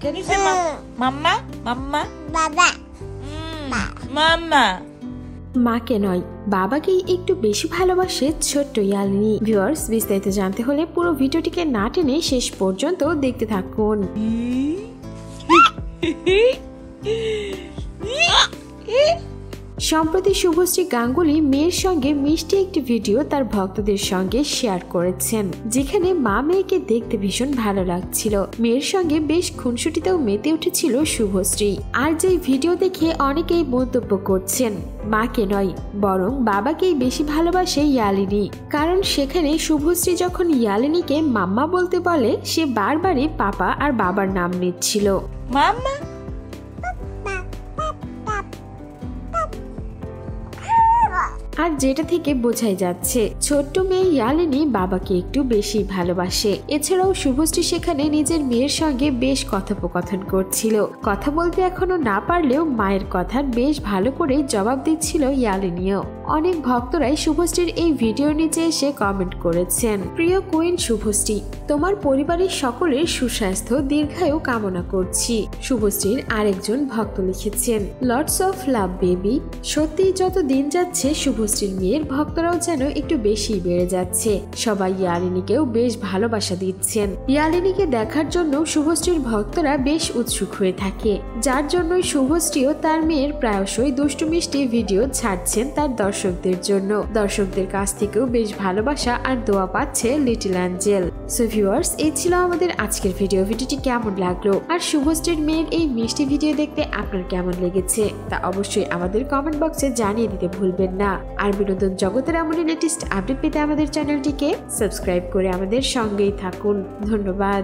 Can you say mama? Mama? Baba. Mama. মাকে নয় বাবাকেই একটু বেশি ভালোবাসে ছোট্ট ইয়ালিনী। ভিউয়ার্স, বিস্তারিত জানতে হলে পুরো ভিডিওটিকে না টেনে শেষ পর্যন্ত দেখতে থাকুন। সম্প্রতি শুভশ্রী গাঙ্গুলি মেয়ের সঙ্গে মিষ্টি একটি ভিডিও তার ভক্তদের সঙ্গে শেয়ার করেছেন, যেখানে মা মেয়েকে দেখতে ভীষণ ভালো লাগছিল। মেয়ের সঙ্গে বেশ খুনসুটিতেও মেতে উঠেছিল শুভশ্রী। আর যে ভিডিও দেখে অনেকেই মন্তব্য করছেন মাকে নয় বরং বাবাকেই বেশি ভালোবাসে ইয়ালিনী, কারণ সেখানে শুভশ্রী যখন ইয়ালিনীকে মাম্মা বলতে বলে সে বারবারই পাপা আর বাবার নাম নিচ্ছিল। Mama? আর যেটা থেকে বোঝাই যাচ্ছে ছোট্ট মেয়ে ইয়ালিনী বাবাকে একটু বেশি ভালোবাসে। এছাড়াও শুভশ্রী সেখানে নিজের মেয়ের সঙ্গে বেশ কথোপকথন করছিল। কথা বলতে এখনো না পারলেও মায়ের কথার বেশ ভালো করে জবাব দিচ্ছিল ইয়ালিনীও। অনেক ভক্তরাই শুভশ্রীর এই ভিডিওর নিচে এসে কমেন্ট করেছেন, প্রিয় কুইন শুভশ্রী, তোমার পরিবারের সকলের সুস্বাস্থ্য দীর্ঘায়ু কামনা করছি। শুভশ্রীর আরেকজন ভক্ত লিখেছেন, লটস অফ লাভ বেবি। সত্যি যত দিন যাচ্ছে শুভশ্রীর মেয়ের ভক্তরাও যেন একটু বেশি বেড়ে যাচ্ছে। সবাই ইয়ালিনীকেও বেশ ভালোবাসা দিচ্ছেন। ইয়ালিনীকে দেখার জন্য শুভশ্রীর ভক্তরা বেশ উৎসুক হয়ে থাকে, যার জন্যই শুভশ্রীও তার মেয়ের প্রায়শই দুষ্টু মিষ্টি ভিডিও ছাড়ছেন তার দর্শকদের জন্য। দর্শকদের কাছ থেকেও বেশ ভালোবাসা আর দোয়া পাচ্ছে লিটল অ্যাঞ্জেল। সো ভিউয়ার্স, এই ছিল আমাদের আজকের ভিডিওটি কেমন লাগলো আর শুভশ্রীর মেয়ের এই মিষ্টি ভিডিও দেখতে আপনার কেমন লেগেছে তা অবশ্যই আমাদের কমেন্ট বক্সে জানিয়ে দিতে ভুলবেন না। আর বিনোদন জগতের এমনই লেটেস্ট আপডেট পেতে আমাদের চ্যানেলটিকে সাবস্ক্রাইব করে আমাদের সঙ্গেই থাকুন। ধন্যবাদ।